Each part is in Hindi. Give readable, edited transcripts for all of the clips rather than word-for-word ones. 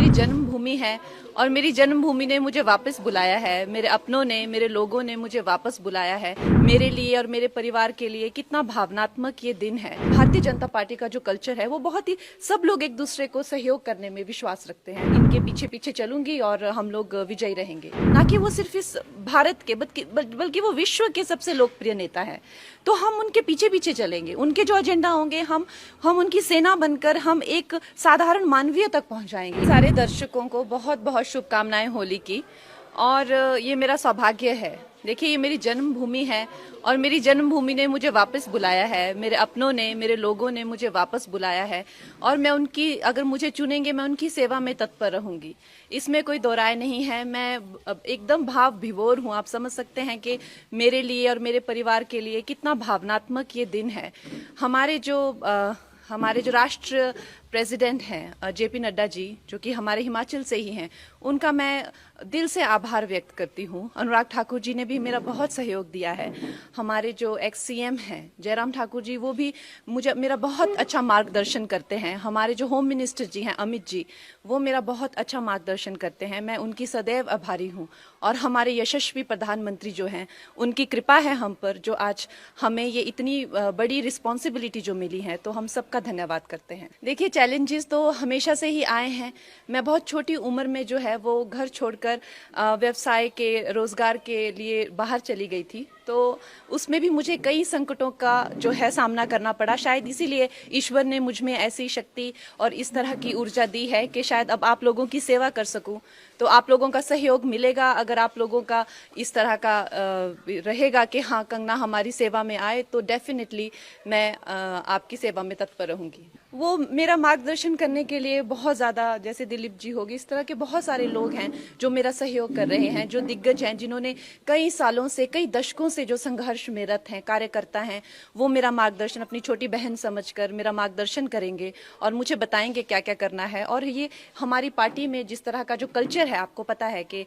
मेरी जन्मभूमि है और मेरी जन्मभूमि ने मुझे वापस बुलाया है। मेरे अपनों ने, मेरे लोगों ने मुझे वापस बुलाया है। मेरे लिए और मेरे परिवार के लिए कितना भावनात्मक ये दिन है। भारतीय जनता पार्टी का जो कल्चर है वो बहुत ही, सब लोग एक दूसरे को सहयोग करने में विश्वास रखते हैं। इनके पीछे पीछे चलूंगी और हम लोग विजयी रहेंगे। ना कि वो सिर्फ इस भारत के बल्कि वो विश्व के सबसे लोकप्रिय नेता है। तो हम उनके पीछे पीछे चलेंगे। उनके जो एजेंडा होंगे हम उनकी सेना बनकर हम एक साधारण मानवीय तक पहुंचाएंगे। सारे दर्शकों को बहुत बहुत शुभकामनाएं होली की। और ये मेरा सौभाग्य है। देखिए, ये मेरी जन्मभूमि है और मेरी जन्मभूमि ने मुझे वापस बुलाया है। मेरे अपनों ने, मेरे लोगों ने मुझे वापस बुलाया है और मैं उनकी, अगर मुझे चुनेंगे, मैं उनकी सेवा में तत्पर रहूंगी। इसमें कोई दो राय नहीं है। मैं एकदम भाव विभोर हूँ। आप समझ सकते हैं कि मेरे लिए और मेरे परिवार के लिए कितना भावनात्मक ये दिन है। हमारे जो राष्ट्र प्रेसिडेंट हैं जेपी नड्डा जी, जो कि हमारे हिमाचल से ही हैं, उनका मैं दिल से आभार व्यक्त करती हूँ। अनुराग ठाकुर जी ने भी मेरा बहुत सहयोग दिया है। हमारे जो एक्स सीएम हैं जयराम ठाकुर जी, वो भी मेरा बहुत अच्छा मार्गदर्शन करते हैं। हमारे जो होम मिनिस्टर जी हैं अमित जी, वो मेरा बहुत अच्छा मार्गदर्शन करते हैं। मैं उनकी सदैव आभारी हूँ। और हमारे यशस्वी प्रधानमंत्री जो हैं, उनकी कृपा है हम पर, जो आज हमें ये इतनी बड़ी रिस्पॉन्सिबिलिटी जो मिली है, तो हम सबका धन्यवाद करते हैं। देखिए, चैलेंजेस तो हमेशा से ही आए हैं। मैं बहुत छोटी उम्र में जो है वो घर छोड़कर व्यवसाय के, रोजगार के लिए बाहर चली गई थी। तो उसमें भी मुझे कई संकटों का जो है सामना करना पड़ा। शायद इसीलिए ईश्वर ने मुझ में ऐसी शक्ति और इस तरह की ऊर्जा दी है कि शायद अब आप लोगों की सेवा कर सकूं। तो आप लोगों का सहयोग मिलेगा। अगर आप लोगों का इस तरह का रहेगा कि हाँ, कंगना हमारी सेवा में आए, तो डेफिनेटली मैं आपकी सेवा में तत्पर रहूंगी। वो मेरा मार्गदर्शन करने के लिए बहुत ज़्यादा, जैसे दिलीप जी होगी, इस तरह के बहुत सारे लोग हैं जो मेरा सहयोग कर रहे हैं, जो दिग्गज हैं, जिन्होंने कई सालों से, कई दशकों से जो संघर्ष में रत हैं, कार्यकर्ता हैं, वो मेरा मार्गदर्शन अपनी छोटी बहन समझकर मेरा मार्गदर्शन करेंगे और मुझे बताएंगे क्या क्या करना है। और ये हमारी पार्टी में जिस तरह का जो कल्चर है, आपको पता है कि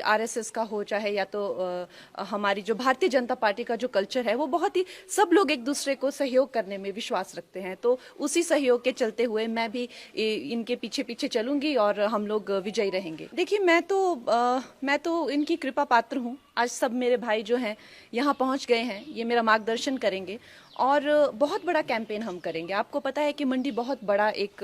आरएसएस का हो चाहे या तो हमारी जो भारतीय जनता पार्टी का जो कल्चर है, वो बहुत ही, सब लोग एक दूसरे को सहयोग करने में विश्वास रखते हैं। तो उसी सहयोग के चलते हुए मैं भी इनके पीछे पीछे चलूंगी और हम लोग विजयी रहेंगे। देखिए, मैं तो इनकी कृपा पात्र हूँ। आज सब मेरे भाई जो हैं यहाँ पहुँच गए हैं, ये मेरा मार्गदर्शन करेंगे और बहुत बड़ा कैंपेन हम करेंगे। आपको पता है कि मंडी बहुत बड़ा एक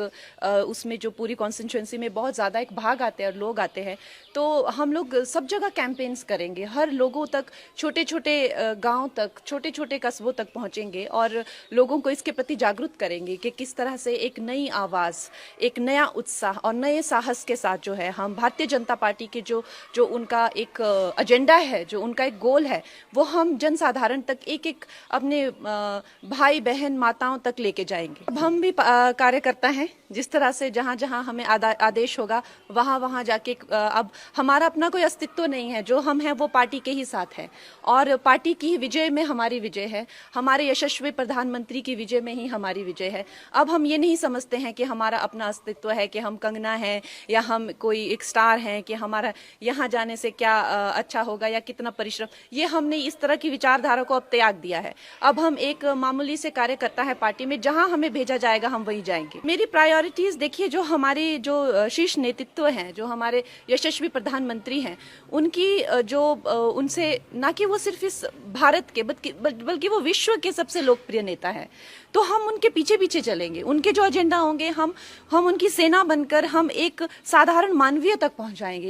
उसमें जो पूरी कॉन्स्टिट्यूंसी में बहुत ज़्यादा एक भाग आते हैं और लोग आते हैं। तो हम लोग सब जगह कैंपेन्स करेंगे, हर लोगों तक, छोटे छोटे गांव तक, छोटे छोटे कस्बों तक पहुंचेंगे और लोगों को इसके प्रति जागरूक करेंगे कि किस तरह से एक नई आवाज़, एक नया उत्साह और नए साहस के साथ जो है हम भारतीय जनता पार्टी के जो उनका एक एजेंडा है, जो उनका एक गोल है, वो हम जनसाधारण तक, एक एक अपने भाई बहन माताओं तक लेके जाएंगे। अब हम भी कार्यकर्ता हैं। जिस तरह से जहां जहां हमें आदेश होगा, वहां वहां जाके अब हमारा अपना कोई अस्तित्व नहीं है। जो हम हैं वो पार्टी के ही साथ है और पार्टी की विजय में हमारी विजय है। हमारे यशस्वी प्रधानमंत्री की विजय में ही हमारी विजय है। अब हम ये नहीं समझते हैं कि हमारा अपना अस्तित्व है, कि हम कंगना है या हम कोई एक स्टार हैं, कि हमारा यहाँ जाने से क्या अच्छा होगा या कितना परिश्रम। ये हमने इस तरह की विचारधारा को अब त्याग दिया है। अब हम एक मामूली से कार्यकर्ता है पार्टी में, जहां हमें भेजा जाएगा हम वहीं जाएंगे। मेरी प्रायोरिटीज देखिए, जो हमारे जो शीर्ष नेतृत्व हैं, जो हमारे यशस्वी प्रधानमंत्री हैं, उनकी उनसे, ना कि वो सिर्फ इस भारत के बल्कि वो विश्व के सबसे लोकप्रिय नेता है। तो हम उनके पीछे पीछे चलेंगे। उनके जो एजेंडा होंगे हम उनकी सेना बनकर हम एक साधारण मानवीय तक पहुंचाएंगे।